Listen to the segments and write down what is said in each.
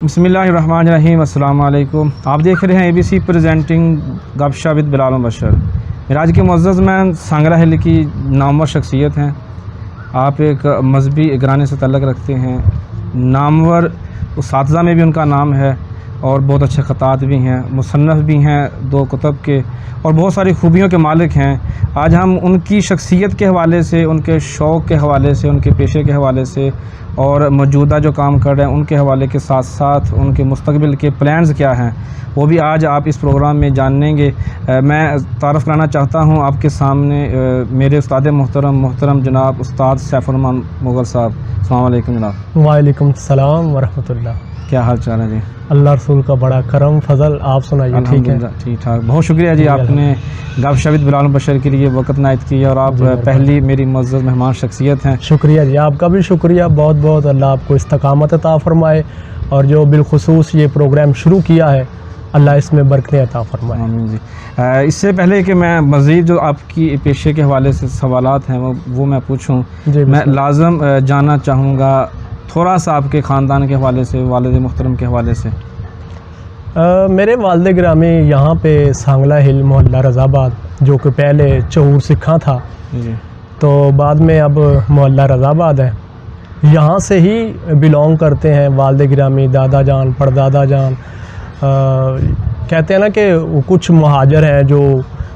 बिस्मिल्लाहिर्रहमानिर्रहीम। अस्सलाम वालेकुम। आप देख रहे हैं ABC प्रेजेंटिंग गपशप विद बिलाल बशर। मिराज के मुअज़्ज़ज़ में सांगला हिल की नामवर शख्सियत हैं। आप एक मजहबी घराने से तल्लक़ रखते हैं, नामवर उस्ताज़ा में भी उनका नाम है और बहुत अच्छे ख़तात भी हैं, मुसन्नफ़ भी हैं 2 कुतुब के, और बहुत सारी खूबियों के मालिक हैं। आज हम उनकी शख्सियत के हवाले से, उनके शौक़ के हवाले से, उनके पेशे के हवाले से और मौजूदा जो काम कर रहे हैं उनके हवाले के साथ साथ उनके मुस्तक़बिल के प्लान्स क्या हैं वो भी आज आप इस प्रोग्राम में जानेंगे। मैं तारफ़ कराना चाहता हूँ आपके सामने मेरे उस्ताद मोहतरम जनाब उस्ताद सैफुर रहमान मुग़ल साहब। अस्सलाम वालेकुम जनाब। वालेकुम सलाम वरहमतुल्लाह। क्या हाल चाल है जी? अल्लाह रसूल का बड़ा करम फजल। आप सुनाइए? ठीक है, ठीक ठाक। बहुत शुक्रिया जी, आपने गपशप विद बिलाल बशर के लिए वक़्त नायत किया और आप पहली मेरी मुअज़्ज़ज़ मेहमान शख्सियत हैं। शुक्रिया जी, आपका भी शुक्रिया बहुत बहुत। अल्लाह आपको इस्तकामत अता फ़रमाए और जो बिलखुसूस ये प्रोग्राम शुरू किया है अल्लाह इसमें बरकतें अता फ़रमाए। आमीन जी। इससे पहले कि मैं मज़ीद जो आपकी पेशे के हवाले से सवालात हैं वो मैं पूछूं, मैं लाज़म जानना चाहूँगा थोड़ा सा आपके ख़ानदान के हवाले से, वालिद मोहतरम के हवाले से। मेरे वालिद गिरामी यहाँ पे सांगला हिल मोहल्ला रज़ाबाद, जो कि पहले चहूर सिखा था जी, तो बाद में अब मोहल्ला रज़ाबाद है, यहाँ से ही बिलोंग करते हैं वालिद गिरामी। दादा जान, परदादा जान कहते हैं ना कि कुछ मुहाजिर हैं जो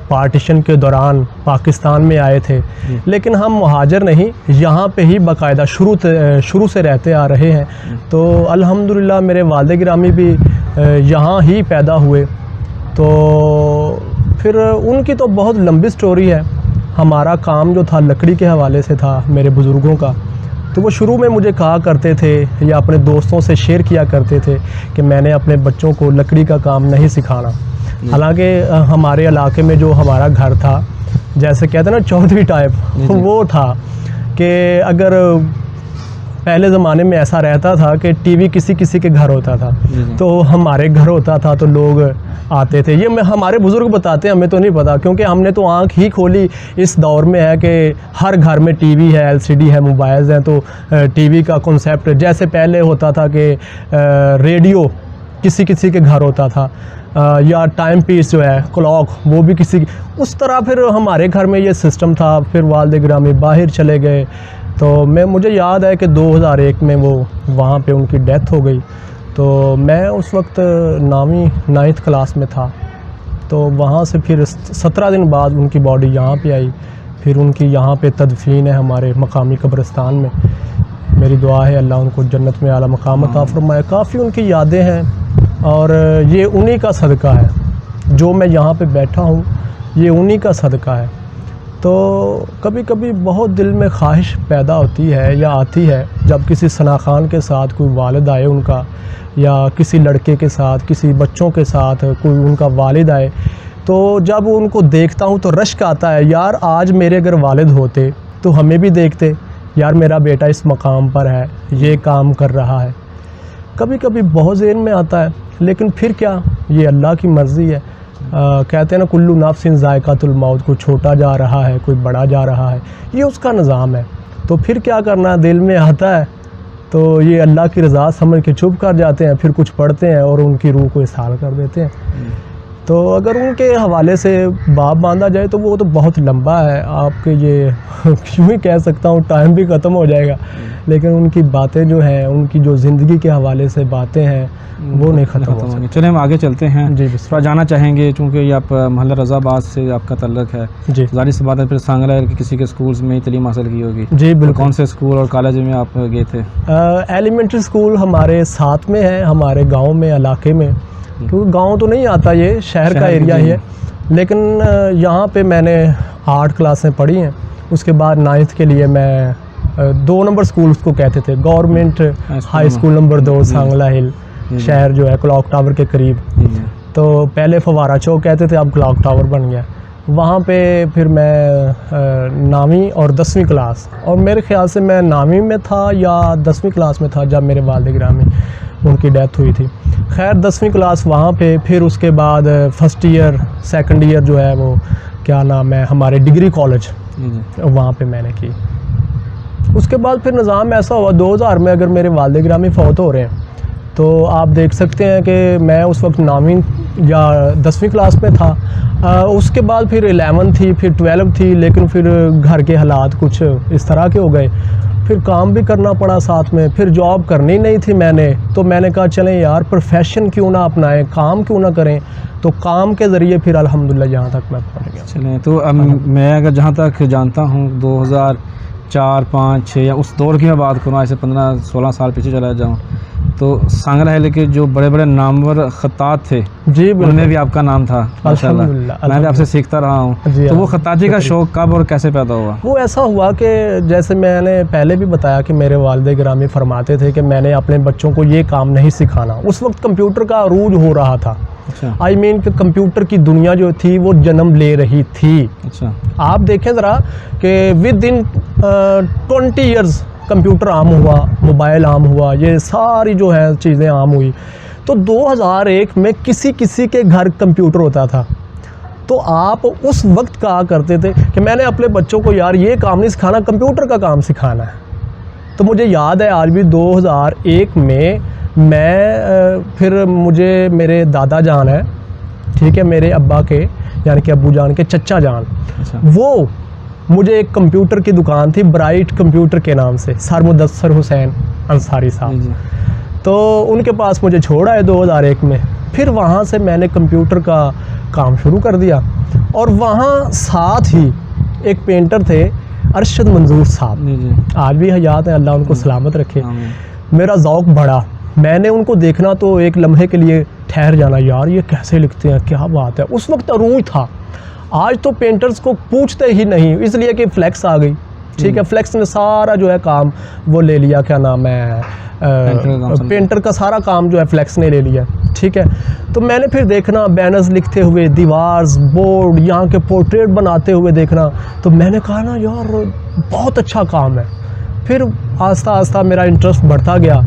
पार्टीशन के दौरान पाकिस्तान में आए थे, लेकिन हम मुहाजिर नहीं, यहाँ पे ही बाकायदा शुरू से रहते आ रहे हैं। तो अल्हम्दुलिल्लाह मेरे वालिद गिरामी भी यहाँ ही पैदा हुए। तो फिर उनकी तो बहुत लंबी स्टोरी है। हमारा काम जो था लकड़ी के हवाले से था मेरे बुज़ुर्गों का, तो वो शुरू में मुझे कहा करते थे या अपने दोस्तों से शेयर किया करते थे कि मैंने अपने बच्चों को लकड़ी का काम नहीं सिखाना। हालांकि हमारे इलाके में जो हमारा घर था, जैसे कहते हैं ना चौधरी टाइप, वो था कि अगर पहले ज़माने में ऐसा रहता था कि टीवी किसी किसी के घर होता था, तो हमारे घर होता था तो लोग आते थे। ये हमारे बुज़ुर्ग बताते हैं, हमें तो नहीं पता, क्योंकि हमने तो आँख ही खोली इस दौर में है कि हर घर में टीवी है, LCD है, मोबाइल्स हैं। तो टीवी का कॉन्सेप्ट जैसे पहले होता था कि रेडियो किसी किसी के घर होता था, या टाइम पीस जो है क्लॉक वो भी किसी, उस तरह फिर हमारे घर में ये सिस्टम था। फिर वालिद गिरामी बाहर चले गए, तो मुझे याद है कि 2001 में वो वहाँ पे उनकी डेथ हो गई। तो मैं उस वक्त 9वीं क्लास में था। तो वहाँ से फिर 17 दिन बाद उनकी बॉडी यहाँ पे आई। फिर उनकी यहाँ पे तदफीन है हमारे मकामी कब्रिस्तान में। मेरी दुआ है अल्लाह उनको जन्नत में आला मकाम अता फ़रमाए। काफ़ी उनकी यादें हैं और ये उन्हीं का सदका है जो मैं यहाँ पे बैठा हूँ, ये उन्हीं का सदका है। तो कभी कभी बहुत दिल में ख्वाहिश पैदा होती है या आती है, जब किसी सना खान के साथ कोई वालिद आए उनका, या किसी लड़के के साथ, किसी बच्चों के साथ कोई उनका वालिद आए, तो जब उनको देखता हूँ तो रश्क आता है, यार आज मेरे अगर वालिद होते तो हमें भी देखते, यार मेरा बेटा इस मकाम पर है, ये काम कर रहा है। कभी कभी बहुत ज़हन में आता है, लेकिन फिर क्या, ये अल्लाह की मर्ज़ी है। कहते हैं ना कुल्लू नफ्सिन ज़ायक़ातुल मौत, कोई छोटा जा रहा है, कोई बड़ा जा रहा है, ये उसका निज़ाम है। तो फिर क्या करना, दिल में आता है तो ये अल्लाह की रज़ा समझ के चुप कर जाते हैं, फिर कुछ पढ़ते हैं और उनकी रूह को इसाल कर देते हैं। तो अगर उनके हवाले से बाब बांधा जाए तो वो तो बहुत लंबा है, आपके ये क्यों ही कह सकता हूँ, टाइम भी ख़त्म हो जाएगा। लेकिन उनकी बातें जो हैं, उनकी जो ज़िंदगी के हवाले से बातें हैं, वो नहीं ख़त्म होंगी। चलिए हम आगे चलते हैं जी। थोड़ा जाना चाहेंगे, चूँकि ये आप मोहल्ला रज़ाबाद से आपका तल्लक़ है जी। ज़ाहिर सी बात है, फिर सांगला के किसी के स्कूल्स में ही तलीम हासिल की होगी। जी बिल्कुल। कौन से स्कूल और कॉलेज में आप गए थे? एलिमेंट्री स्कूल हमारे साथ में है, हमारे गाँव में, इलाके में, क्योंकि गांव तो नहीं आता, ये शहर का एरिया ही है। लेकिन यहाँ पे मैंने 8 क्लासें पढ़ी हैं। उसके बाद 9th के लिए मैं 2 नंबर स्कूल उसको कहते थे, government high school number 2 Sangla Hill, शहर जो है क्लॉक टावर के करीब। तो पहले फवारा चौक कहते थे, अब क्लॉक टावर बन गया। वहाँ पे फिर मैं 9वीं और 10वीं क्लास, और मेरे ख़्याल से मैं 9वीं में था या 10वीं क्लास में था जब मेरे वालिद गिरामी उनकी डेथ हुई थी। खैर 10वीं क्लास वहाँ पे, फिर उसके बाद फर्स्ट ईयर सेकंड ईयर जो है वो क्या नाम है हमारे डिग्री कॉलेज, वहाँ पे मैंने की। उसके बाद फिर निज़ाम ऐसा हुआ 2000 में, अगर मेरे वालिद गिरामी फ़ौत हो रहे हैं तो आप देख सकते हैं कि मैं उस वक्त 9वीं या 10वीं क्लास में था। उसके बाद फिर 11 थी, फिर 12 थी, लेकिन फिर घर के हालात कुछ इस तरह के हो गए, फिर काम भी करना पड़ा साथ में, फिर जॉब करनी नहीं थी मैंने, तो मैंने कहा चलें यार प्रोफेशन क्यों ना अपनाएं, काम क्यों ना करें। तो काम के ज़रिए फिर अल्हम्दुलिल्लाह यहाँ तक मैं पहुँच गया। चलें, तो अब मैं अगर जहाँ तक जानता हूँ 2004, 5, 6 या उस दौर की मैं बात करूँ, ऐसे 15-16 साल पीछे चला जाऊँ, तो सांगला हिल के जो बड़े बड़े नामवर खत्तात थे जी उनमें भी आपका नाम था माशाल्लाह। अल्हम्दुलिल्लाह, मैं भी आपसे सीखता रहा हूँ। जी, तो वो खत्ताती का शौक़ कब और कैसे पैदा हुआ? वो ऐसा हुआ कि जैसे मैंने पहले भी बताया कि मेरे वालिद गिरामी फरमाते थे कि मैंने अपने बच्चों को ये काम नहीं सिखाना। उस वक्त कंप्यूटर का अरूज हो रहा था। अच्छा। आई मीन कि कंप्यूटर की दुनिया जो थी वो जन्म ले रही थी। अच्छा। आप देखें ज़रा कि विद इन 20 ईयर्स कंप्यूटर आम हुआ, मोबाइल आम हुआ, ये सारी जो है चीज़ें आम हुई। तो 2001 में किसी किसी के घर कंप्यूटर होता था। तो आप उस वक्त कहा करते थे कि मैंने अपने बच्चों को यार ये काम नहीं सिखाना, कंप्यूटर का काम सिखाना है। तो मुझे याद है आज भी 2001 में मैं फिर मुझे मेरे दादा जान है, ठीक है, मेरे अब्बा के यानी कि अब्बू जान के चचा जान, अच्छा। वो मुझे एक कंप्यूटर की दुकान थी ब्राइट कंप्यूटर के नाम से, सर मुदस्सर हुसैन अंसारी साहब, तो उनके पास मुझे छोड़ आए 2001 में। फिर वहाँ से मैंने कंप्यूटर का काम शुरू कर दिया। और वहाँ साथ ही एक पेंटर थे अरशद मंजूर साहब, आज भी हयात हैं, अल्लाह उनको सलामत रखे। मेरा ज़ौक़ बढ़ा, मैंने उनको देखना तो एक लम्हे के लिए ठहर जाना, यार ये कैसे लिखते हैं, क्या बात है। उस वक्त अरूज था। आज तो पेंटर्स को पूछते ही नहीं, इसलिए कि फ्लेक्स आ गई, ठीक है, फ्लेक्स ने सारा जो है काम वो ले लिया, क्या नाम है, पेंटर का सारा काम जो है फ्लेक्स ने ले लिया, ठीक है। तो मैंने फिर देखना बैनर्स लिखते हुए, दीवार्स, बोर्ड, यहाँ के पोर्ट्रेट बनाते हुए देखना, तो मैंने कहा ना यार बहुत अच्छा काम है। फिर आस्ता आस्ता मेरा इंटरेस्ट बढ़ता गया।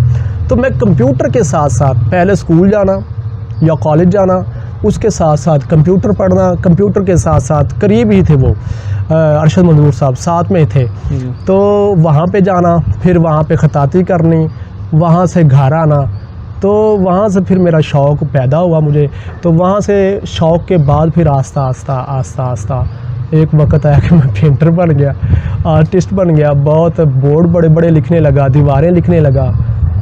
तो मैं कंप्यूटर के साथ साथ पहले स्कूल जाना या कॉलेज जाना, उसके साथ साथ कंप्यूटर पढ़ना, कंप्यूटर के साथ साथ करीब ही थे वो अरशद मंजूर साहब साथ में थे, तो वहाँ पे जाना, फिर वहाँ पे खताती करनी, वहाँ से घर आना। तो वहाँ से फिर मेरा शौक़ पैदा हुआ मुझे। तो वहाँ से शौक़ के बाद फिर आस्ता आस्ता एक वक्त आया कि मैं पेंटर बन गया, आर्टिस्ट बन गया, बहुत बोर्ड बड़े बड़े लिखने लगा, दीवारें लिखने लगा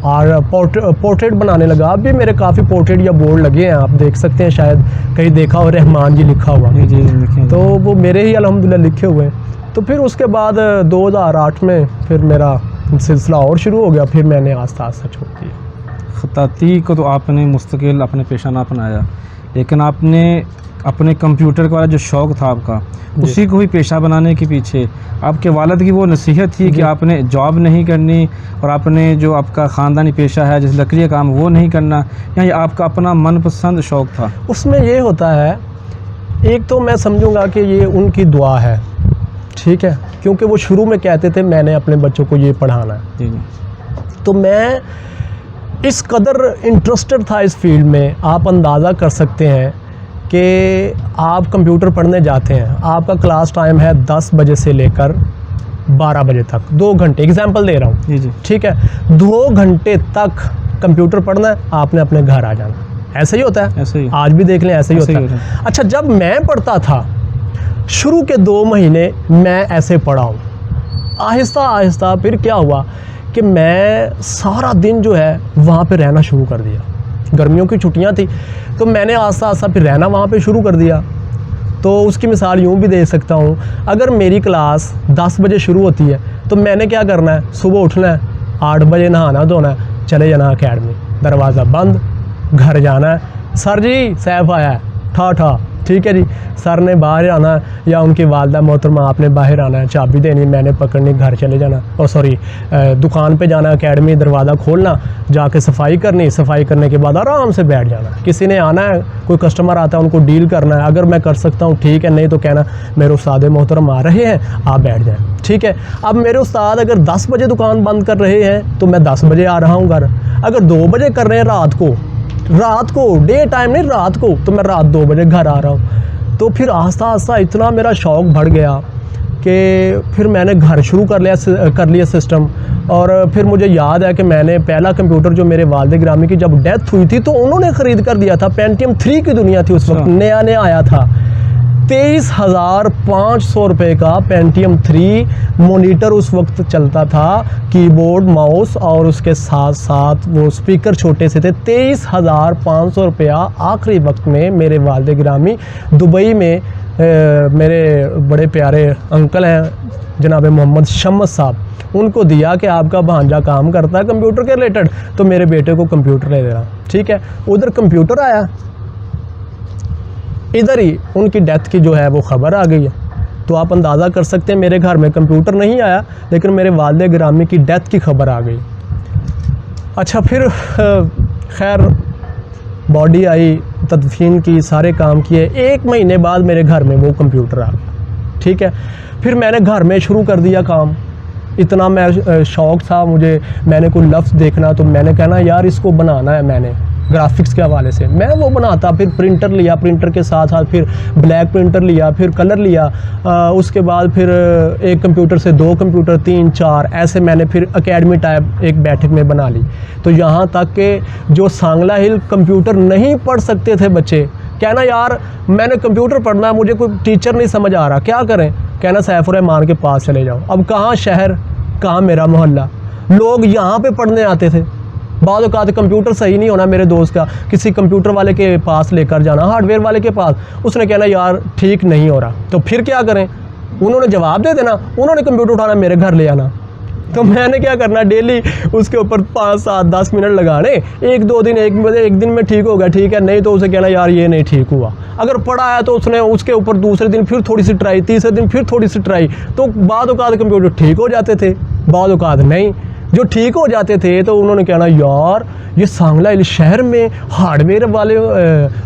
और पोर्ट्रेट बनाने लगा। अब भी मेरे काफ़ी पोर्ट्रेट या बोर्ड लगे हैं, आप देख सकते हैं, शायद कहीं देखा हो, रहमान जी लिखा हुआ, जी, तो वो मेरे ही अल्हम्दुलिल्लाह लिखे हुए हैं। तो फिर उसके बाद 2008 में फिर मेरा सिलसिला और शुरू हो गया, फिर मैंने आस्ता आस्ता छोड़ दिया। खताती को तो आपने मुस्तकिल अपने पेशा ना अपनाया, लेकिन आपने अपने कंप्यूटर का वाला जो शौक़ था आपका, उसी को ही पेशा बनाने के पीछे आपके वालिद की वो नसीहत थी कि आपने जॉब नहीं करनी और आपने जो आपका ख़ानदानी पेशा है जैसे लकड़ी का काम वो नहीं करना, या ये आपका अपना मनपसंद शौक़ था? उसमें ये होता है, एक तो मैं समझूंगा कि ये उनकी दुआ है, ठीक है, क्योंकि वो शुरू में कहते थे मैंने अपने बच्चों को ये पढ़ाना है। जी। तो मैं इस कदर इंटरेस्टेड था इस फील्ड में, आप अंदाज़ा कर सकते हैं कि आप कंप्यूटर पढ़ने जाते हैं, आपका क्लास टाइम है 10 बजे से लेकर 12 बजे तक, 2 घंटे, एग्जांपल दे रहा हूँ, जी, ठीक है, 2 घंटे तक कंप्यूटर पढ़ना है, आपने अपने घर आ जाना। ऐसे ही होता है, ऐसे ही आज भी देख लें, ऐसे ही होता है। अच्छा, जब मैं पढ़ता था शुरू के 2 महीने मैं ऐसे पढ़ा हूँ, आहिस्ता आहिस्ता फिर क्या हुआ कि मैं सारा दिन जो है वहाँ पे रहना शुरू कर दिया। गर्मियों की छुट्टियाँ थी तो मैंने आस्ता आस्ता फिर रहना वहाँ पे शुरू कर दिया। तो उसकी मिसाल यूँ भी दे सकता हूँ, अगर मेरी क्लास 10 बजे शुरू होती है तो मैंने क्या करना है, सुबह उठना है, 8 बजे नहाना धोना है, चले जाना अकेडमी, दरवाज़ा बंद, घर जाना है, सर जी सैफ आया है, ठा, ठीक है जी, सर ने बाहर आना है या उनकी वालदा मोहतरमा आपने बाहर आना है, चाबी देनी, मैंने पकड़नी, घर चले जाना, और सॉरी दुकान पे जाना, अकेडमी दरवाज़ा खोलना, जाके सफाई करनी, सफाई करने के बाद आराम से बैठ जाना। किसी ने आना है, कोई कस्टमर आता है, उनको डील करना है, अगर मैं कर सकता हूँ ठीक है, नहीं तो कहना मेरे उस्ताद मोहतरम आ रहे हैं, आप बैठ जाएँ, ठीक है। अब मेरे उस्ताद अगर 10 बजे दुकान बंद कर रहे हैं तो मैं 10 बजे आ रहा हूँ घर, अगर 2 बजे कर रहे हैं रात को डे टाइम नहीं, रात को, तो मैं रात 2 बजे घर आ रहा हूँ। तो फिर आस्ता आस्ता इतना मेरा शौक़ बढ़ गया कि फिर मैंने घर शुरू कर लिया सिस्टम। और फिर मुझे याद है कि मैंने पहला कंप्यूटर जो मेरे वालिद गिरामी की जब डेथ हुई थी तो उन्होंने ख़रीद कर दिया था। पेंटियम 3 की दुनिया थी उस वक्त, नया नया आया था। 23,500 रुपये का पेंटियम 3 मोनीटर उस वक्त चलता था, कीबोर्ड माउस और उसके साथ साथ वो स्पीकर छोटे से थे। 23,500 रुपया आखिरी वक्त में मेरे वालिद गिरामी दुबई में मेरे बड़े प्यारे अंकल हैं जनाब मोहम्मद शम्स साहब, उनको दिया कि आपका भांजा काम करता है कंप्यूटर के रिलेटेड, तो मेरे बेटे को कंप्यूटर ले देना। ठीक है, उधर कंप्यूटर आया, इधर ही उनकी डेथ की जो है वो ख़बर आ गई है। तो आप अंदाज़ा कर सकते हैं मेरे घर में कंप्यूटर नहीं आया, लेकिन मेरे वालिद गिरामी की डेथ की ख़बर आ गई। अच्छा, फिर खैर बॉडी आई, तदफीन की, सारे काम किए। 1 महीने बाद मेरे घर में वो कंप्यूटर आ गया। ठीक है, फिर मैंने घर में शुरू कर दिया काम। इतना मैं शौक़ था मुझे, मैंने कोई लफ्ज़ देखना तो मैंने कहना यार इसको बनाना है। मैंने ग्राफिक्स के हवाले से मैं वो बनाता, फिर प्रिंटर लिया, प्रिंटर के साथ साथ फिर ब्लैक प्रिंटर लिया, फिर कलर लिया, उसके बाद फिर एक कंप्यूटर से 2 कंप्यूटर, 3, 4 ऐसे मैंने फिर एकेडमी टाइप एक बैठक में बना ली। तो यहाँ तक कि जो सांगला हिल कंप्यूटर नहीं पढ़ सकते थे बच्चे, कहना यार मैंने कंप्यूटर पढ़ना है, मुझे कोई टीचर नहीं समझ आ रहा, क्या करें? कहना सैफुर रहमान के पास चले जाओ। अब कहाँ शहर, कहाँ मेरा मोहल्ला, लोग यहाँ पे पढ़ने आते थे। बाद औक़ात कंप्यूटर सही नहीं होना मेरे दोस्त का, किसी कंप्यूटर वाले के पास लेकर जाना, हार्डवेयर वाले के पास, उसने कहना यार ठीक नहीं हो रहा। तो फिर क्या करें? उन्होंने जवाब दे देना, उन्होंने कंप्यूटर उठाना मेरे घर ले आना। तो मैंने क्या करना, डेली उसके ऊपर 5, 7, 10 मिनट लगाने, 1-2 दिन, एक दिन में ठीक हो गया, ठीक है, नहीं तो उसे कहना यार ये नहीं ठीक हुआ। अगर पढ़ा है तो उसने उसके ऊपर दूसरे दिन फिर थोड़ी सी ट्राई, तीसरे दिन फिर थोड़ी सी ट्राई, तो बाद औक़ात कंप्यूटर ठीक हो जाते थे, बाद औक़ात नहीं। जो ठीक हो जाते थे तो उन्होंने कहना यार ये सांगला हिल शहर में हार्डवेयर वाले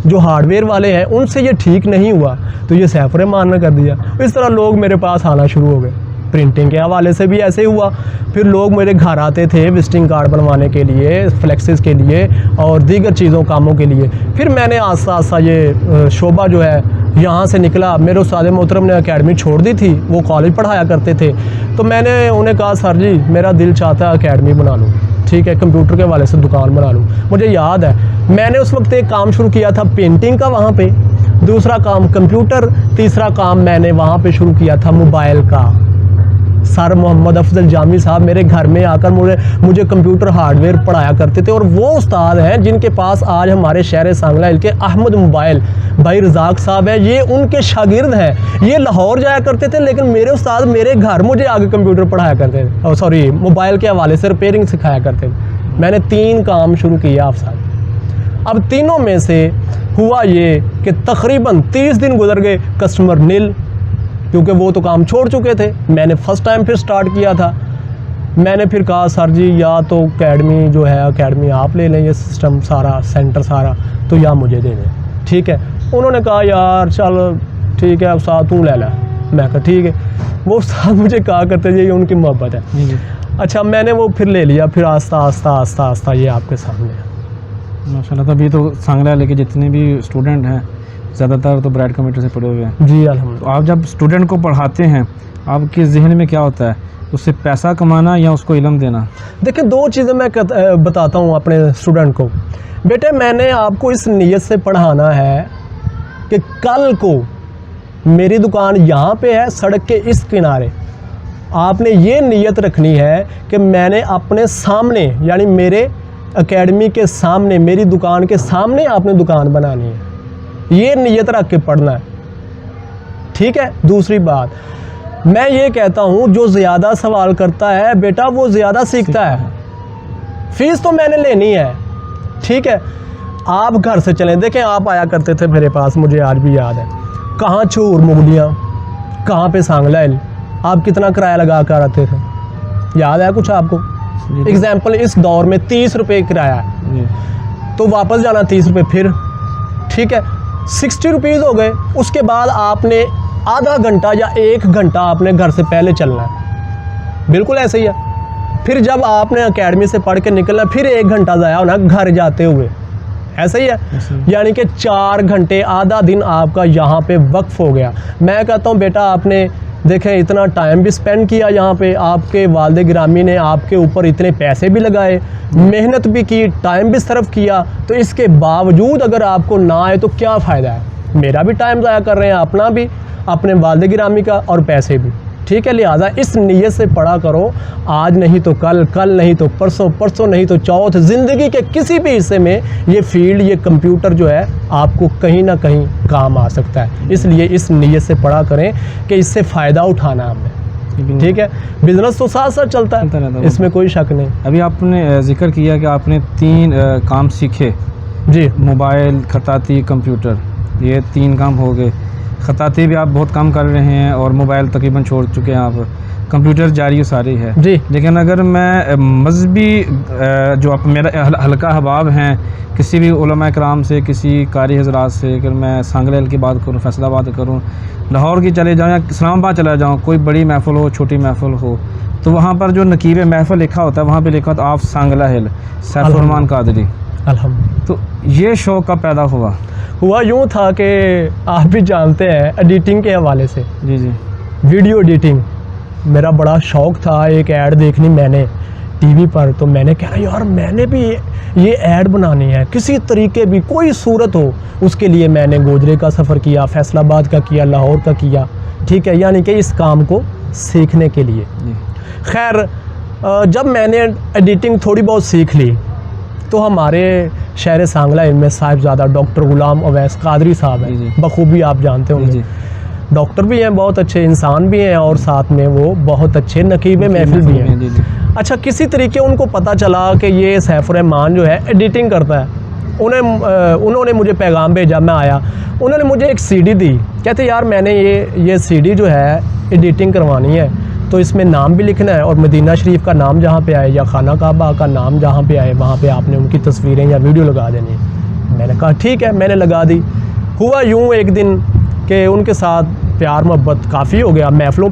जो हार्डवेयर वाले हैं उनसे ये ठीक नहीं हुआ, तो ये सैफुर रहमान ने कर दिया। इस तरह लोग मेरे पास आना शुरू हो गए। प्रिंटिंग के हवाले से भी ऐसे हुआ, फिर लोग मेरे घर आते थे विजिटिंग कार्ड बनवाने के लिए, फ्लेक्सेस के लिए और दीगर चीज़ों कामों के लिए। फिर मैंने आस्ता आस्ता ये शोबा जो है यहाँ से निकला। मेरे उस्ताद मोहतरम ने एकेडमी छोड़ दी थी, वो कॉलेज पढ़ाया करते थे, तो मैंने उन्हें कहा सर जी मेरा दिल चाहता है एकेडमी बना लूँ, ठीक है, कंप्यूटर के हवाले से दुकान बना लूँ। मुझे याद है मैंने उस वक्त एक काम शुरू किया था पेंटिंग का वहाँ पे, दूसरा काम कंप्यूटर, तीसरा काम मैंने वहाँ पे शुरू किया था मोबाइल का। सर मोहम्मद अफजल जामी साहब मेरे घर में आकर मुझे कंप्यूटर हार्डवेयर पढ़ाया करते थे, और वो उस्ताद हैं जिनके पास आज हमारे शहर सांगला हिल के अहमद मोबाइल भाई रज़ाक साहब हैं, ये उनके शागिर्द हैं। ये लाहौर जाया करते थे, लेकिन मेरे उस्ताद मेरे घर मुझे आगे कंप्यूटर पढ़ाया करते थे, सॉरी मोबाइल के हवाले से रिपेयरिंग सिखाया करते थे। मैंने 3 काम शुरू किया आप साथ। अब तीनों में से हुआ ये कि तकरीबन 30 दिन गुजर गए, कस्टमर नील, क्योंकि वो तो काम छोड़ चुके थे। मैंने फ़र्स्ट टाइम फिर स्टार्ट किया था। मैंने फिर कहा सर जी या तो अकेडमी जो है अकेडमी आप ले लें, ये सिस्टम सारा सेंटर सारा, तो या मुझे दे दें, ठीक है। उन्होंने कहा यार चल ठीक है उस्ताद तू ले ला। मैं कहा ठीक है। वो उस्ताद मुझे कहा करते थे ये उनकी मोहब्बत है। अच्छा, मैंने वो फिर ले लिया, फिर आस्ता आस्ता आस्ता आस्ता ये आपके सामने माशाल्लाह। तभी तो सांगला लेके जितने भी स्टूडेंट हैं ज़्यादातर तो ब्राइट कंप्यूटर से पढ़े हुए हैं जी अल्हम्दुलिल्लाह। तो आप जब स्टूडेंट को पढ़ाते हैं आपके जहन में क्या होता है, उससे पैसा कमाना या उसको इल्म देना? देखिए 2 चीज़ें मैं बताता हूँ अपने स्टूडेंट को। बेटे मैंने आपको इस नीयत से पढ़ाना है कि कल को मेरी दुकान यहाँ पे है सड़क के इस किनारे, आपने ये नीयत रखनी है कि मैंने अपने सामने यानी मेरे एकेडमी के सामने, मेरी दुकान के सामने आपने दुकान बनानी है, ये नीयत रख के पढ़ना है, ठीक है। दूसरी बात मैं ये कहता हूँ जो ज़्यादा सवाल करता है बेटा वो ज़्यादा सीखता है। फ़ीस तो मैंने लेनी है, ठीक है। आप घर से चलें, देखें आप आया करते थे मेरे पास, मुझे आज भी याद है, कहाँ छूर मुगलियाँ, कहाँ पे सांगला हिल, आप कितना किराया लगा कर आते थे, याद है कुछ आपको? एग्ज़ाम्पल इस दौर में 30 रुपये किराया है, तो वापस जाना 30 रुपये फिर, ठीक है, 60 रुपीज़ हो गए। उसके बाद आपने आधा घंटा या 1 घंटा आपने घर से पहले चलना है, बिल्कुल ऐसे ही है। फिर जब आपने एकेडमी से पढ़ के निकलना फिर 1 घंटा ज़ाया होना घर जाते हुए, ऐसे ही है। यानी कि 4 घंटे, आधा दिन आपका यहाँ पे वक्फ हो गया। मैं कहता हूँ बेटा आपने देखें इतना टाइम भी स्पेंड किया यहाँ पे, आपके वालिद गिरामी ने आपके ऊपर इतने पैसे भी लगाए, मेहनत भी की, टाइम भी सर्व किया, तो इसके बावजूद अगर आपको ना आए तो क्या फ़ायदा है। मेरा भी टाइम ज़ाया कर रहे हैं, अपना भी, अपने वालिद गिरामी का, और पैसे भी। ठीक है, लिहाजा इस नीयत से पढ़ा करो, आज नहीं तो कल, कल नहीं तो परसों, परसों नहीं तो चौथ, ज़िंदगी के किसी भी हिस्से में ये फील्ड, ये कंप्यूटर जो है आपको कहीं ना कहीं काम आ सकता है। इसलिए इस नीयत से पढ़ा करें कि इससे फ़ायदा उठाना है हमने। ठीक है, बिज़नेस तो साथ साथ चलता है, इसमें कोई शक नहीं। अभी आपने जिक्र किया कि आपने 3 काम सीखे जी, मोबाइल, खताती, कंप्यूटर, ये 3 काम हो गए। खताती भी आप बहुत कम कर रहे हैं और मोबाइल तकरीबन छोड़ चुके हैं आप, कंप्यूटर जारी सारी है जी। लेकिन अगर मैं मजहबी जो आप मेरा हल्का अहबाब हैं, किसी भी उलमा कराम से, किसी कारी हजरात से, अगर मैं सांगरेल की बात करूँ, फैसलाबाद करूँ, लाहौर की चले जाऊँ या इस्लामाबाद चला जाऊँ, कोई बड़ी महफ़िल हो, छोटी महफ़िल हो, तो वहाँ पर जो नकीब महफ़िल लिखा होता है, वहाँ पे लिखा होता है आप सांगला हिल सैफुररहमान कादरी। अल्हम्दुलिल्लाह। तो ये शौक़ कब पैदा हुआ यूँ था कि आप भी जानते हैं, एडिटिंग के हवाले से, जी जी, वीडियो एडिटिंग मेरा बड़ा शौक़ था। एक ऐड देखनी मैंने टीवी पर, तो मैंने कहा यार मैंने भी ये ऐड बनानी है, किसी तरीके भी कोई सूरत हो, उसके लिए मैंने गोजरे का सफ़र किया, फैसलाबाद का किया, लाहौर का किया। ठीक है, यानी कि इस काम को सीखने के लिए। खैर, जब मैंने एडिटिंग थोड़ी बहुत सीख ली, तो हमारे शहर सांगला में साहिबजादा डॉक्टर गुलाम अवैस कादरी साहब हैं, बखूबी आप जानते होंगे। डॉक्टर भी हैं, बहुत अच्छे इंसान भी हैं, और साथ में वो बहुत अच्छे नकीब महफिल भी हैं। अच्छा, किसी तरीके उनको पता चला कि ये सैफुररहमान जो है एडिटिंग करता है। उन्होंने मुझे पैगाम भेजा, मैं आया, उन्होंने मुझे एक सीडी दी, कहते यार मैंने ये सीडी जो है एडिटिंग करवानी है, तो इसमें नाम भी लिखना है, और मदीना शरीफ का नाम जहाँ पे आए या खाना काबा का नाम जहाँ पे आए, वहाँ पे आपने उनकी तस्वीरें या वीडियो लगा देनी है। मैंने कहा ठीक है, मैंने लगा दी। हुआ यूँ एक दिन कि उनके साथ प्यार मोहब्बत काफ़ी हो गया। महफ़िलों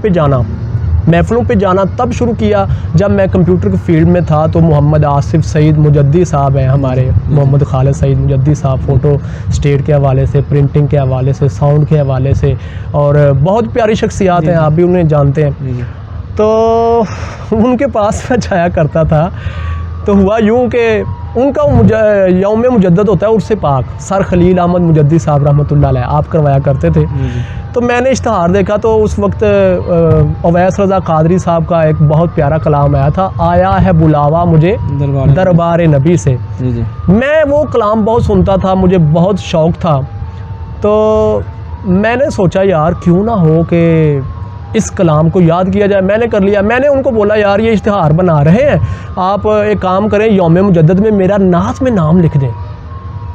पे जाना तब शुरू किया जब मैं कंप्यूटर की फील्ड में था। तो मोहम्मद आसिफ सईद मुजद्दी साहब हैं हमारे, मोहम्मद खालिद सईद मुजद्दी साहब, फ़ोटो स्टेट के हवाले से, प्रिंटिंग के हवाले से, साउंड के हवाले से, और बहुत प्यारी शख्सियात हैं, आप भी उन्हें जानते हैं। तो उनके पास मैं जाया करता था। तो हुआ यूँ कि उनका यौम मुजद्दद होता है उर्स पाक, सर खलील अहमद मुजद्दी साहब रहमतुल्लाह अलैह आप करवाया करते थे। तो मैंने इश्तहार देखा, तो उस वक्त अवैस रज़ा कादरी साहब का एक बहुत प्यारा कलाम आया था, आया है बुलावा मुझे दरबार नबी से। मैं वो कलाम बहुत सुनता था, मुझे बहुत शौक़ था। तो मैंने सोचा यार क्यों ना हो कि इस कलाम को याद किया जाए। मैंने कर लिया। मैंने उनको बोला यार ये इश्तिहार बना रहे हैं, आप एक काम करें, यौम मुजद्दद में मेरा नात में नाम लिख दें।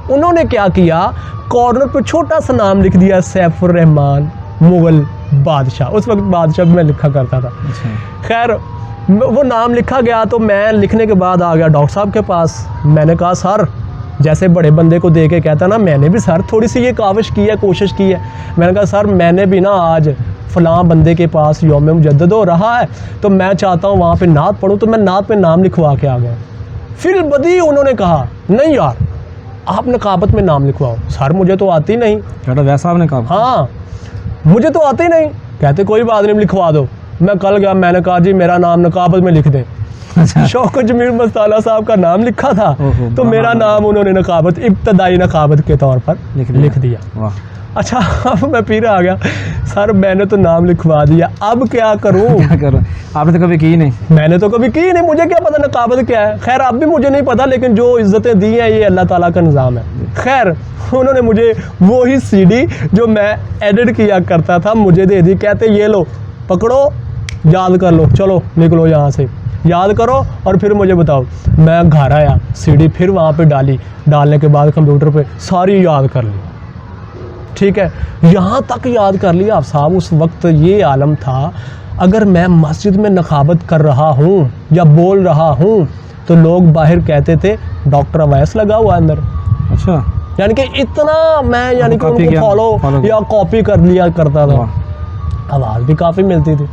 उन्होंने क्या किया, कॉर्नर पे छोटा सा नाम लिख दिया, सैफुररहमान मुग़ल बादशाह। उस वक्त बादशाह में लिखा करता था। खैर वो नाम लिखा गया, तो मैं लिखने के बाद आ गया डॉक्टर साहब के पास। मैंने कहा सर, जैसे बड़े बंदे को दे के कहता ना, मैंने भी सर थोड़ी सी ये काविश की है, कोशिश की है। मैंने कहा सर मैंने भी ना आज फ़लाँ बंदे के पास यौम मुजद्दद हो रहा है, तो मैं चाहता हूँ वहाँ पे नात पढ़ूँ, तो मैं नात में नाम लिखवा के आ गया। फिर बदी उन्होंने कहा नहीं यार आप नकाबत में नाम लिखवाओ। सर मुझे तो आती नहीं। वैसा आपने कहा? हाँ मुझे तो आती नहीं। कहते कोई बात नहीं लिखवा दो। मैं कल गया, मैंने कहा जी मेरा नाम नकाबत में लिख दें। शौक़ जमीर मस्ताना साहब का नाम लिखा था, तो मेरा नाम उन्होंने नकाबत, इब्तदाई नकाबत के तौर पर लिख दिया। अच्छा, अब मैं फिर आ गया, सर मैंने तो नाम लिखवा दिया, अब क्या करूं? क्या करूं? आपने तो कभी की नहीं? मैंने तो कभी की नहीं, मुझे क्या पता नकाबत क्या है। खैर अब भी मुझे नहीं पता, लेकिन जो इज़्ज़तें दी हैं ये अल्लाह ताला का निज़ाम है। खैर उन्होंने मुझे वो ही सीडी जो मैं एडिट किया करता था मुझे दे दी। कहते ये लो पकड़ो, याद कर लो, चलो निकलो यहाँ से, याद करो और फिर मुझे बताओ। मैं घर आया, सीडी फिर वहाँ पे डाली, डालने के बाद कंप्यूटर पे सारी याद कर ली। ठीक है, यहाँ तक याद कर लिया आप साहब। उस वक्त ये आलम था, अगर मैं मस्जिद में नकाबत कर रहा हूँ या बोल रहा हूँ तो लोग बाहर कहते थे डॉक्टर अवैस लगा हुआ अंदर। अच्छा, यानी कि इतना मैं यानी कि उनको फॉलो या कॉपी कर लिया करता था। आवाज़ भी काफ़ी मिलती थी।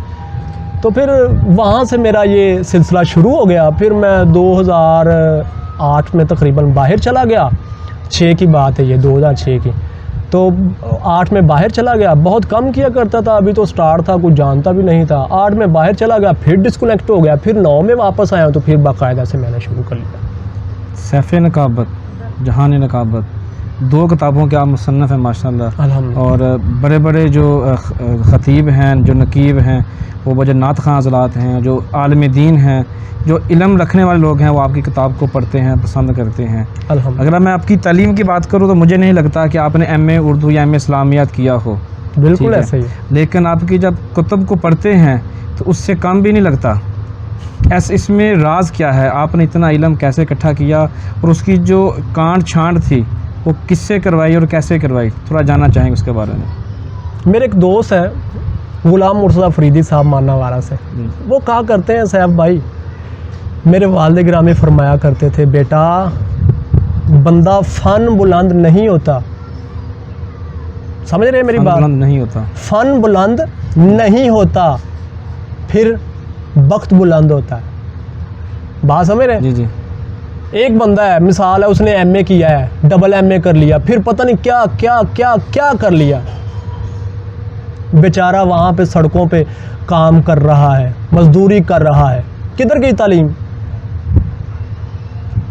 तो फिर वहाँ से मेरा ये सिलसिला शुरू हो गया। फिर मैं 2008 में तकरीबन बाहर चला गया। 6 की बात है ये, 2006 की। तो 8 में बाहर चला गया, बहुत कम किया करता था, अभी तो स्टार था, कुछ जानता भी नहीं था। 8 में बाहर चला गया, फिर डिस्कनेक्ट हो गया, फिर 9 में वापस आया तो फिर बाकायदा से मैंने शुरू कर लिया। सैफ़ नकाबत, जहान नकाबत, 2 किताबों के आप मुसन्नफ़ हैं माशाल्लाह। अल्हम्दुलिल्लाह। और बड़े बड़े जो ख़तीब हैं, जो नकीब हैं, वो वजह नात ख़ां हज़रात हैं, जो आलिम दीन हैं, जो इल्म रखने वाले लोग हैं, वो आपकी किताब को पढ़ते हैं, पसंद करते हैं। अल्हम्दुलिल्लाह। अगर मैं आपकी तालीम की बात करूँ तो मुझे नहीं लगता कि आपने MA उर्दू या MA इस्लामियात किया हो। बिल्कुल ठीक है। ऐसे ही। लेकिन आपकी जब कुतुब को पढ़ते हैं तो उससे कम भी नहीं लगता। इसमें राज क्या है, आपने इतना इल्म कैसे इकट्ठा किया, और उसकी जो कांट छांट थी वो किससे करवाई और कैसे करवाई, थोड़ा जानना चाहेंगे उसके बारे में। मेरे एक दोस्त है गुलाम मुर्तज़ा फरीदी साहब मानावाला से, वो कहा करते हैं सैफ भाई, मेरे वालिद गिरामी फरमाया करते थे, बेटा बंदा फ़न बुलंद नहीं होता, समझ रहे हैं मेरी बात? बुलंद नहीं होता, फ़न बुलंद नहीं होता, फिर वक्त बुलंद होता है। बात समझ रहे हैं? जी जी। एक बंदा है, मिसाल है, उसने MA किया है, डबल MA कर लिया, फिर पता नहीं क्या क्या क्या क्या कर लिया, बेचारा वहाँ पे सड़कों पे काम कर रहा है, मजदूरी कर रहा है, किधर गई तालीम?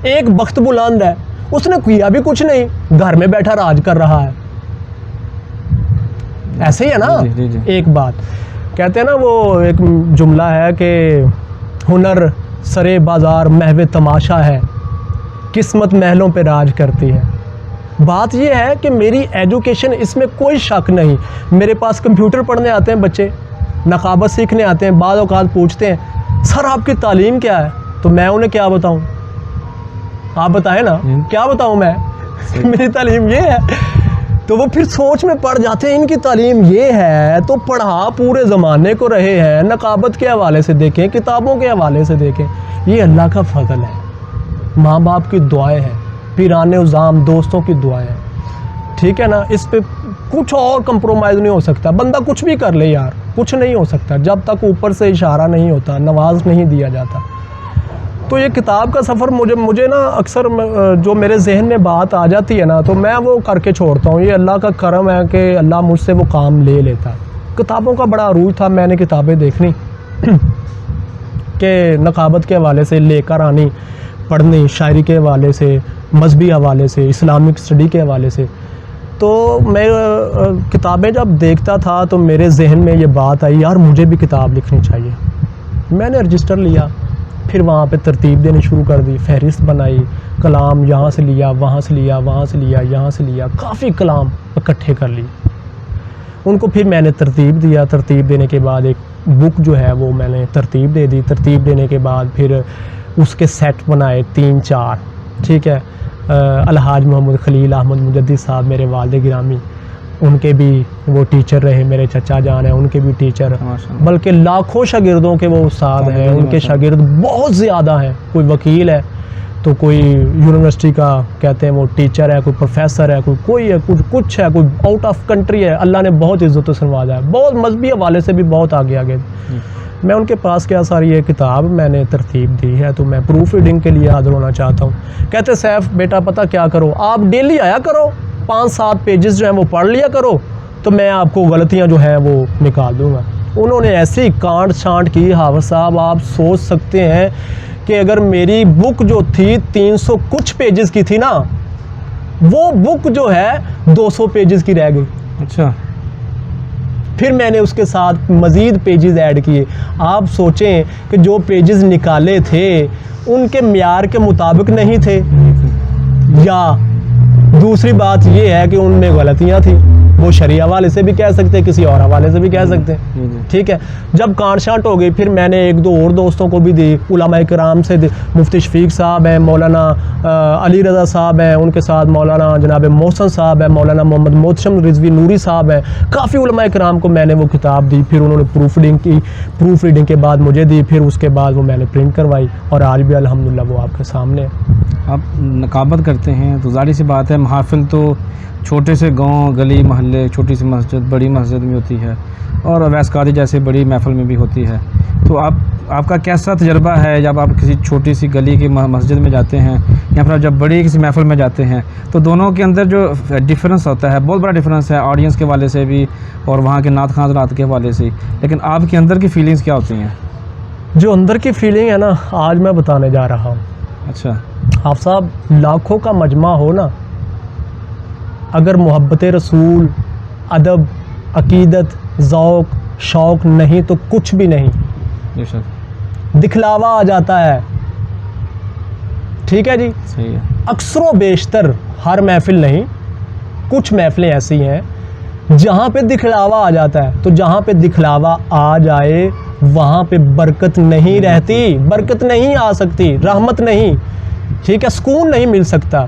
एक वक्त बुलंद है, उसने किया भी कुछ नहीं, घर में बैठा राज कर रहा है। ऐसे ही है ना। जी, जी, जी। एक बात कहते हैं ना, वो एक जुमला है कि हुनर सरे बाज़ार महवे तमाशा है, किस्मत महलों पे राज करती है। बात ये है कि मेरी एजुकेशन, इसमें कोई शक नहीं, मेरे पास कंप्यूटर पढ़ने आते हैं बच्चे, नकाबत सीखने आते हैं, बाद औक़ात पूछते हैं सर आपकी तालीम क्या है, तो मैं उन्हें क्या बताऊं? आप बताएं ना, क्या बताऊं मैं? मेरी तालीम ये है, तो वो फिर सोच में पड़ जाते हैं इनकी तालीम ये है, तो पढ़ा पूरे ज़माने को रहे हैं, नकाबत के हवाले से देखें, किताबों के हवाले से देखें, ये अल्लाह का फ़ज़ल है, माँ बाप की दुआएं हैं, पीराने उज़ाम दोस्तों की दुआएं हैं, ठीक है ना। इस पे कुछ और कंप्रोमाइज़ नहीं हो सकता, बंदा कुछ भी कर ले यार, कुछ नहीं हो सकता जब तक ऊपर से इशारा नहीं होता, नवाज नहीं दिया जाता। तो ये किताब का सफ़र मुझे ना अक्सर जो मेरे जहन में बात आ जाती है ना, तो मैं वो करके छोड़ता हूँ। ये अल्लाह का करम है कि अल्लाह मुझसे वो काम ले लेता है। किताबों का बड़ा अरूज था, मैंने किताबें देखनी कि नकाबत के हवाले से लेकर आनी, पढ़नी, शायरी के हवाले से, मजहबी हवाले से, इस्लामिक स्टडी के हवाले से। तो मैं किताबें जब देखता था तो मेरे जहन में ये बात आई, यार मुझे भी किताब लिखनी चाहिए। मैंने रजिस्टर लिया, फिर वहाँ पे तरतीब देनी शुरू कर दी, फहरिस्त बनाई, कलाम यहाँ से लिया, वहाँ से लिया, वहाँ से लिया, यहाँ से लिया, काफ़ी कलाम इकट्ठे कर लिए। उनको फिर मैंने तरतीब दिया, तरतीब देने के बाद एक बुक जो है वो मैंने तरतीब दे दी। तरतीब देने के बाद फिर उसके सेट बनाए 3-4, ठीक है। अलहाज मोहम्मद खलील अहमद मुजद्दिद साहब मेरे वालिद गिरामी, उनके भी वो टीचर रहे, मेरे चचा जान हैं उनके भी टीचर, बल्कि लाखों शागिर्दों के वो उस्ताद हैं, उनके शागिर्द बहुत ज़्यादा हैं। कोई वकील है तो कोई यूनिवर्सिटी का कहते हैं वो टीचर है, कोई प्रोफेसर है, कोई है, कुछ है, कोई आउट ऑफ कंट्री है। अल्लाह ने बहुत इज़्ज़त से नवाजा है, बहुत मजहबी हवाले से भी बहुत आगे। मैं उनके पास क्या सारी ये किताब मैंने तरतीब दी है, तो मैं प्रूफ रीडिंग के लिए हाज़िर होना चाहता हूँ। कहते सैफ बेटा पता क्या करो, आप डेली आया करो, 5-7 पेजेस जो हैं वो पढ़ लिया करो, तो मैं आपको गलतियाँ जो हैं वो निकाल दूँगा। उन्होंने ऐसी कांट छांट की हाफ़िज़ साहब, आप सोच सकते हैं कि अगर मेरी बुक जो थी 300 कुछ पेजेस की थी ना, वो बुक जो है 200 पेजेस की रह गई। अच्छा। फिर मैंने उसके साथ मज़ीद पेजेस ऐड किए। आप सोचें कि जो पेजेस निकाले थे उनके म्यार के मुताबिक नहीं थे, या दूसरी बात ये है कि उनमें गलतियाँ थी। वो शरिया वाले से भी कह सकते हैं, किसी और हवाले से भी कह सकते हैं, ठीक है। जब कांट छांट हो गई, फिर मैंने 1-2 और दोस्तों को भी दी, उलमा कराम से मुफ्ती शफीक साहब हैं, मौलाना अली रज़ा साहब हैं, उनके साथ मौलाना जनाब मोहसन साहब हैं, मौलाना मोहम्मद मोहतशम रिजवी नूरी साहब हैं, काफ़ी उलमा कराम को मैंने वो किताब दी। फिर उन्होंने प्रूफ रीडिंग की, प्रूफ रीडिंग के बाद मुझे दी, फिर उसके बाद वो मैंने प्रिंट करवाई, और आज भी अल्हम्दुलिल्लाह वो आपके सामने है। आप नकाबत करते हैं तो ज़ाहिर सी बात है, महफ़िल तो छोटे से गांव, गली, मोहल्ले, छोटी सी मस्जिद, बड़ी मस्जिद में होती है, और अवैस क़ादी जैसे बड़ी महफ़िल में भी होती है। तो आप आपका कैसा तजर्बा है जब आप किसी छोटी सी गली की मस्जिद में जाते हैं या फिर जब बड़ी किसी महफिल में जाते हैं, तो दोनों के अंदर जो डिफरेंस होता है, बहुत बड़ा डिफरेंस है ऑडियंस के हवाले से भी और वहाँ के नात खान रात के हवाले से, लेकिन आपके अंदर की फीलिंग्स क्या होती हैं? जो अंदर की फीलिंग है ना, आज मैं बताने जा रहा हूँ। अच्छा। आप साहब, लाखों का मजमा हो ना, अगर मोहब्बत रसूल, अदब, अकीदत, ज़ौक़, शौक़ नहीं तो कुछ भी नहीं। बेशक। दिखलावा आ जाता है, ठीक है जी। सही है। अक्सरों बेशतर, हर महफिल नहीं, कुछ महफिलें ऐसी हैं जहाँ पे दिखलावा आ जाता है। तो जहाँ पे दिखलावा आ जाए वहाँ पे बरकत नहीं रहती, बरकत नहीं आ सकती, रहमत नहीं, ठीक है, सुकून नहीं मिल सकता।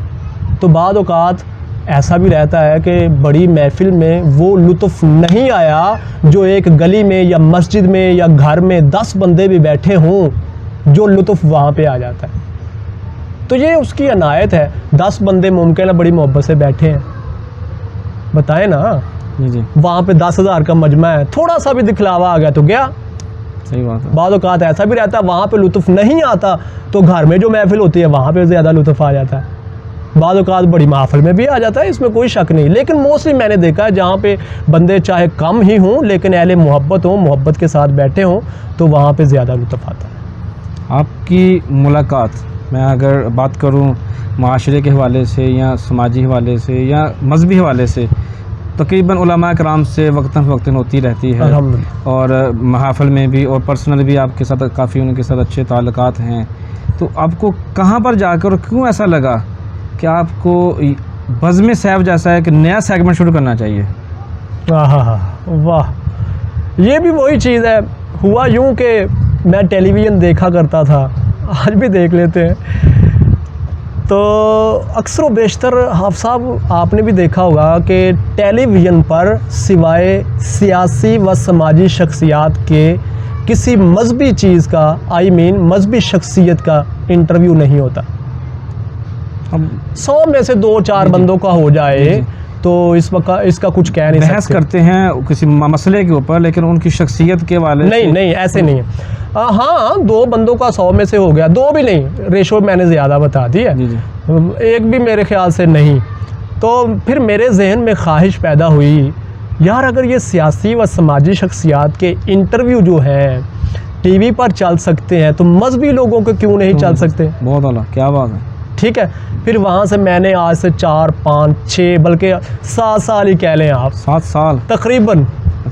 तो बाद औक़ात ऐसा भी रहता है कि बड़ी महफिल में वो लुत्फ़ नहीं आया जो एक गली में या मस्जिद में या घर में 10 बंदे भी बैठे हों, जो लुत्फ़ वहाँ पे आ जाता है। तो ये उसकी अनायत है। 10 बंदे मुमकिन है बड़ी मोहब्बत से बैठे हैं, बताएं ना जी। वहाँ पे 10,000 का मजमा है, थोड़ा सा भी दिखलावा आ गया तो गया। सही बात है। बाद औक़ात ऐसा भी रहता है वहाँ पे लुत्फ़ नहीं आता तो घर में जो महफिल होती है वहाँ पे ज़्यादा लुत्फ़ आ जाता है। बाद औक़ात बड़ी महफिल में भी आ जाता है, इसमें कोई शक नहीं। लेकिन मोस्टली मैंने देखा है जहाँ पे बंदे चाहे कम ही हों लेकिन अहले मोहब्बत हों, मोहब्बत के साथ बैठे हों, तो वहाँ पे ज़्यादा लुत्फ़ आता है। आपकी मुलाकात, मैं अगर बात करूँ माशरे के हवाले से या समाजी हवाले से या मजहबी हवाले से, तकरीबन उलमा कराम से वक्तन फ़वक्तन होती रहती है, और महफ़िल में भी और पर्सनल भी आपके साथ काफ़ी उनके साथ अच्छे ताल्लुकात हैं। तो आपको कहाँ पर जाकर क्यों ऐसा लगा कि आपको बज़्म सैफ जैसा एक नया सेगमेंट शुरू करना चाहिए? वाह, ये भी वही चीज़ है। हुआ यूँ कि मैं टेलीविज़न देखा करता था, आज भी देख लेते हैं, तो अक्सर व बेशतर हाफ़ साहब आपने भी देखा होगा कि टेलीविज़न पर सिवाय सियासी व समाजी शख्सियात के किसी मजहबी चीज़ का, मजहबी शख्सियत का इंटरव्यू नहीं होता। अब 100 में से 2-4 बंदों का हो जाए तो इसका कुछ कह नहीं सकते। बहस करते हैं किसी मसले के ऊपर, लेकिन उनकी शख्सियत के वाले नहीं ऐसे नहीं है। हाँ, 2 बंदों का 100 में से हो गया, 2 भी नहीं, रेशो मैंने ज़्यादा बता दी है, एक भी मेरे ख्याल से नहीं। तो फिर मेरे जहन में ख्वाहिश पैदा हुई, यार अगर ये सियासी व समाजी शख्सियात के इंटरव्यू जो हैं टीवी पर चल सकते हैं तो मजहबी लोगों के क्यों नहीं चल सकते? बहुत आला, क्या बात है। ठीक है, फिर वहाँ से मैंने आज से 4, 5, 6 बल्कि 7 साल ही कह लें आप, 7 साल तकरीबन,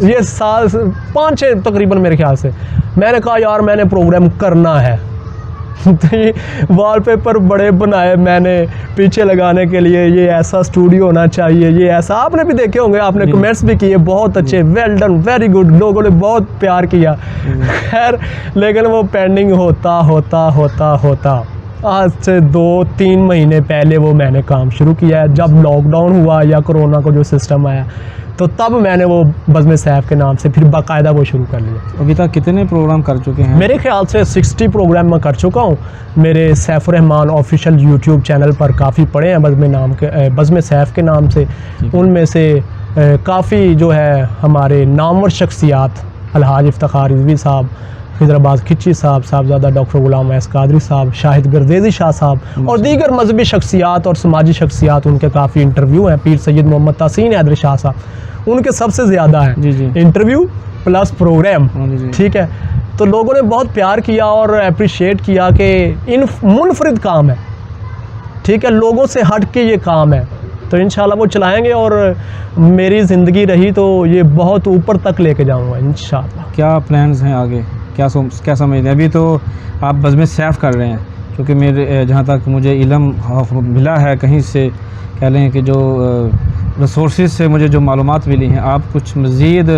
ये साल 5-6 तकरीबन मेरे ख्याल से, मैंने कहा यार मैंने प्रोग्राम करना है। तो ये वॉलपेपर बड़े बनाए मैंने पीछे लगाने के लिए, ये ऐसा स्टूडियो होना चाहिए, ये ऐसा, आपने भी देखे होंगे, आपने कमेंट्स भी किए बहुत अच्छे, वेल डन, वेरी गुड, लोगों ने बहुत प्यार किया। खैर, लेकिन वो पेंडिंग होता आज से 2-3 महीने पहले वो मैंने काम शुरू किया है। जब लॉकडाउन हुआ या कोरोना को जो सिस्टम आया, तो तब मैंने वो बज़्म सैफ के नाम से फिर बाकायदा वो शुरू कर लिया। अभी तक कितने प्रोग्राम कर चुके हैं? मेरे ख्याल से 60 प्रोग्राम मैं कर चुका हूँ। मेरे Saif Rahman official YouTube channel पर काफ़ी पड़े हैं बज़्म सैफ के नाम से। उनमें से काफ़ी जो है हमारे नामवर शख्सियात, अलहाज इफ्तिखार रिजवी साहब, खिजराबाद खिची साहबजादा डॉक्टर गुलाम वैस कादरी साहब, शाहिद गर्देजी शाह साहब और दीगर मजहबी शख्सियात और समाजी शख्सियात, उनके काफ़ी इंटरव्यू हैं। पीर सैयद मोहम्मद तासीन हैदरी शाह साहब, उनके सबसे ज़्यादा हैं इंटरव्यू प्लस प्रोग्राम। ठीक है, तो लोगों ने बहुत प्यार किया और अप्रिशिएट किया कि इन मुनफरिद काम है, ठीक है, लोगों से हट के ये काम है, तो इंशाल्लाह वो चलाएंगे और मेरी ज़िंदगी रही तो ये बहुत ऊपर तक लेके जाऊँगा इंशाल्लाह। क्या प्लान्स हैं आगे, क्या समझते हैं? अभी तो आप बज़्म सैफ कर रहे हैं, क्योंकि मेरे जहाँ तक मुझे इल्म मिला है कहीं से, कह लें कि जो रिसोर्सेज से मुझे जो मालूमात मिली हैं, आप कुछ मज़ीद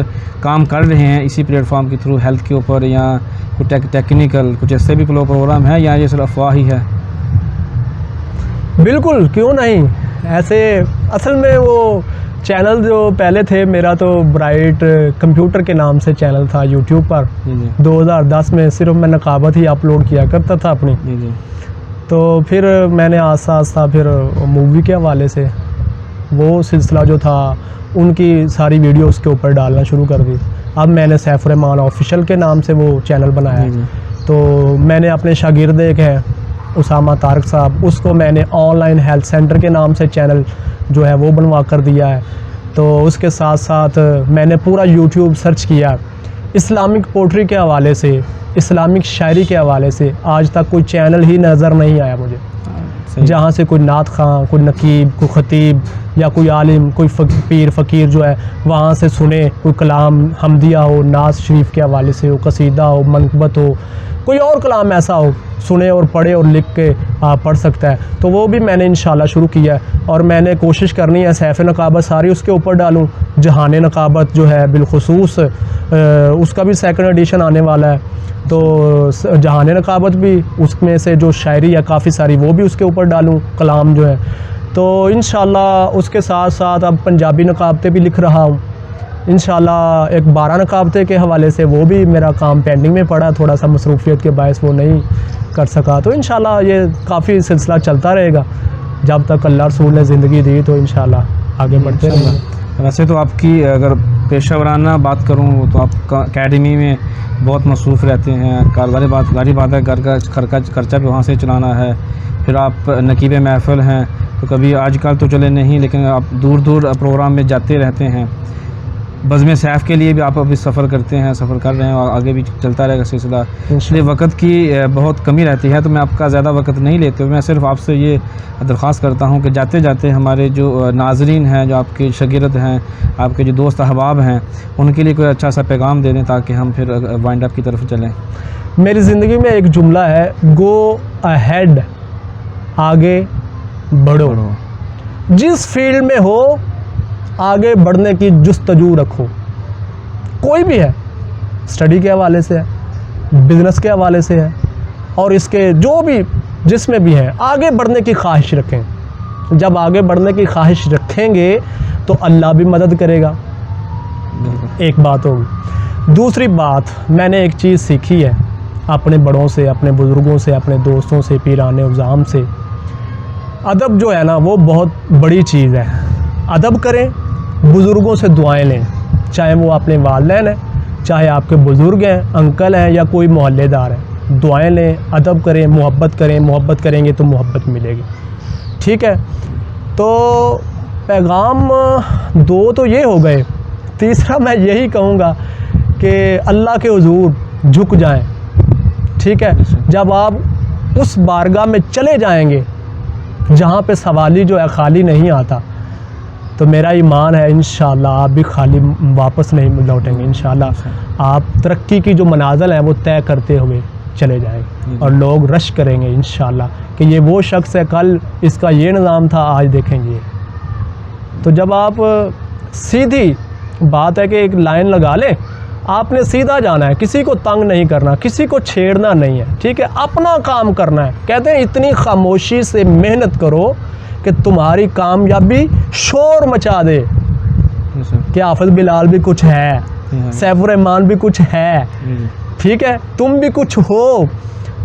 काम कर रहे हैं इसी प्लेटफॉर्म के थ्रू हेल्थ के ऊपर, या कुछ टेक्निकल कुछ ऐसे भी प्रोग्राम है, या ये सिर्फ अफवाह ही है? बिल्कुल, क्यों नहीं। ऐसे असल में वो चैनल जो पहले थे, मेरा तो ब्राइट कंप्यूटर के नाम से चैनल था यूट्यूब पर। 2010 में सिर्फ मैं नकाबत ही अपलोड किया करता था अपनी। तो फिर मैंने आस्ता आस्ता फिर मूवी के हवाले से वो सिलसिला जो था, उनकी सारी वीडियो उसके ऊपर डालना शुरू कर दी। अब मैंने सैफ रहमान ऑफिशियल के नाम से वो चैनल बनाया। तो तो मैंने अपने शागिर्द एक है उसामा तारक साहब, उसको मैंने ऑनलाइन हेल्थ सेंटर के नाम से चैनल जो है वो बनवा कर दिया है। तो उसके साथ साथ मैंने पूरा यूट्यूब सर्च किया, इस्लामिक पोट्री के हवाले से, इस्लामिक शायरी के हवाले से आज तक कोई चैनल ही नज़र नहीं आया मुझे जहाँ से कोई नात खां, कोई नकीब, कोई ख़तीब या कोई आलिम, कोई पीर फ़कीर जो है वहाँ से सुने, कोई कलाम हमदिया हो, नाज शरीफ के हवाले से हो, कसीदा हो, मनक़बत हो, कोई और कलाम ऐसा हो, सुने और पढ़े और लिख के पढ़ सकता है। तो वो भी मैंने इंशाल्लाह शुरू किया है और मैंने कोशिश करनी है सैफ़ नकाबत सारी उसके ऊपर डालूँ। जहान नकाबत जो है बिलखुसूस उसका भी सेकंड एडिशन आने वाला है, तो जहान नकाबत भी उसमें से जो शायरी है काफ़ी सारी वो भी उसके ऊपर डालूँ, कलाम जो है। तो इंशाल्लाह उसके साथ साथ अब पंजाबी नकाबतें भी लिख रहा हूँ। इंशाल्लाह एक 12 नकाबते के हवाले से वो भी मेरा काम पेंडिंग में पड़ा, थोड़ा सा मसरूफियत के बायस वो नहीं कर सका। तो इंशाल्लाह ये काफ़ी सिलसिला चलता रहेगा जब तक अल्लाह रसूल ने ज़िंदगी दी, तो इंशाल्लाह आगे बढ़ते रहेंगे। वैसे तो आपकी अगर पेशा वराना बात करूँ तो आप एकेडमी में बहुत मसरूफ़ रहते हैं, कारोबारी बात है, घर का खर्चा भी वहाँ से चलाना है, फिर आप नकीब महफ़िल हैं, तो कभी आजकल तो चले नहीं लेकिन आप दूर दूर प्रोग्राम में जाते रहते हैं। बज़्म सैफ़ के लिए भी आप अभी सफ़र करते हैं, सफ़र कर रहे हैं और आगे भी चलता रहेगा सिलसिला, इसलिए वक्त की बहुत कमी रहती है, तो मैं आपका ज़्यादा वक्त नहीं लेते हुए मैं सिर्फ आपसे ये दरख्वास्त करता हूँ कि जाते जाते हमारे जो नाज़रीन हैं, जो आपके शागिर्द हैं, आपके जो दोस्त अहबाब हैं, उनके लिए कोई अच्छा सा पैगाम दे दें ताकि हम फिर वाइंड अप की तरफ चलें। मेरी ज़िंदगी में एक जुमला है, गो अहेड, आगे बढ़ो। जिस फील्ड में हो आगे बढ़ने की जुस्तजू रखो, कोई भी है, स्टडी के हवाले से है, बिज़नेस के हवाले से है, और इसके जो भी जिसमें भी है आगे बढ़ने की ख्वाहिश रखें। जब आगे बढ़ने की ख्वाहिश रखेंगे तो अल्लाह भी मदद करेगा, एक बात होगी। दूसरी बात, मैंने एक चीज़ सीखी है अपने बड़ों से, अपने बुज़ुर्गों से, अपने दोस्तों से, पीराने उज़ाम से, अदब जो है ना वो बहुत बड़ी चीज़ है। अदब करें, बुज़ुर्गों से दुआएं लें, चाहे वो अपने वालिदैन हैं, चाहे आपके बुज़ुर्ग हैं, अंकल हैं या कोई मोहल्लेदार है, दुआएं लें, अदब करें, मोहब्बत करें। मोहब्बत करेंगे तो मोहब्बत मिलेगी, ठीक है। तो पैगाम 2 तो ये हो गए। तीसरा मैं यही कहूँगा कि अल्लाह के हुज़ूर झुक जाएं, ठीक है। जब आप उस बारगाह में चले जाएंगे जहाँ पे सवाली जो है खाली नहीं आता, तो मेरा ईमान है इंशाल्लाह आप भी खाली वापस नहीं लौटेंगे। इंशाल्लाह आप तरक्की की जो मनाज़िल है वो तय करते हुए चले जाएंगे और लोग रश करेंगे इंशाल्लाह कि ये वो शख्स है, कल इसका ये निज़ाम था, आज देखेंगे। तो जब आप सीधी बात है कि एक लाइन लगा लें, आपने सीधा जाना है, किसी को तंग नहीं करना, किसी को छेड़ना नहीं है, ठीक है, अपना काम करना है। कहते हैं इतनी खामोशी से मेहनत करो कि तुम्हारी कामयाबी शोर मचा दे कि हाफिज़ बिलाल भी कुछ है, सैफुर रहमान भी कुछ है, ठीक है, तुम भी कुछ हो,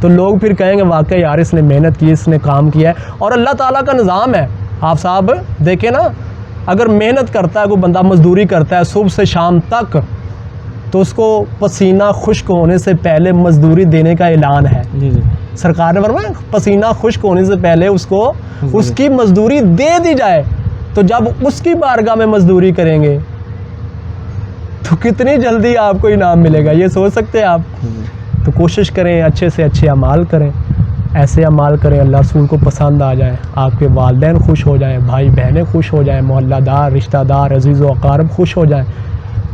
तो लोग फिर कहेंगे वाकई यार इसने मेहनत की, इसने काम किया है। और अल्लाह ताला का निज़ाम है, आप साहब देखें ना, अगर मेहनत करता है कोई बंदा, मजदूरी करता है सुबह से शाम तक, तो उसको पसीना खुश्क होने से पहले मजदूरी देने का ऐलान है। सरकार ने फरमाया पसीना खुश्क होने से पहले उसको उसकी मजदूरी दे दी जाए। तो जब उसकी बारगाह में मजदूरी करेंगे तो कितनी जल्दी आपको इनाम मिलेगा, ये सोच सकते हैं आप। तो कोशिश करें अच्छे से अच्छे अमाल करें, ऐसे अमाल करें अल्लाह रसूल को पसंद आ जाए, आपके वालिदैन खुश हो जाएं, भाई बहनें खुश हो जाएं, मोहल्लादार, रिश्तेदार, अजीज़ व अक़ारब खुश हो जाएं,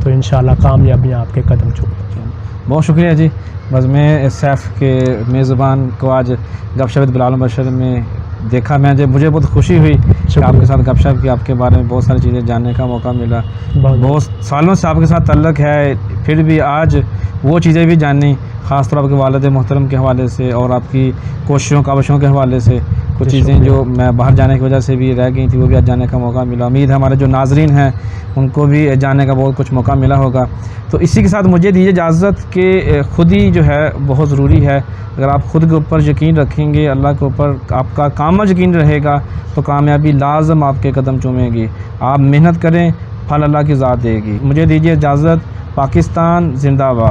तो इंशाल्लाह कामयाबियाँ आपके कदम चूमेंगी। बहुत शुक्रिया जी। बस मैं सैफ़ के मेज़बान को आज गपशप बिलाल बशर में देखा, मुझे बहुत खुशी हुई कि आपके साथ गपशप की, आपके बारे में बहुत सारी चीज़ें जानने का मौका मिला। बहुत सालों से आपके साथ ताल्लुक़ है, फिर भी आज वो चीज़ें भी जानी, ख़ासतौर आपके वालिद मोहतरम के हवाले से और आपकी कोशिशों काविशों के हवाले से। कुछ चीज़ें जो मैं बाहर जाने की वजह से भी रह गई थी वो भी आज जानने का मौका मिला। उम्मीद है हमारे जो नाजरीन हैं उनको भी जानने का बहुत कुछ मौका मिला होगा। तो इसी के साथ मुझे दीजिए इजाज़त कि ख़ुद ही जो है बहुत ज़रूरी है। अगर आप ख़ुद के ऊपर यकीन रखेंगे, अल्लाह के ऊपर आपका कामल यकीन रहेगा, तो कामयाबी लाज़म आपके कदम चूमेगी। आप मेहनत करें, फल अल्लाह की ज़ात देगी। मुझे दीजिए इजाज़त। पाकिस्तान जिंदाबाद।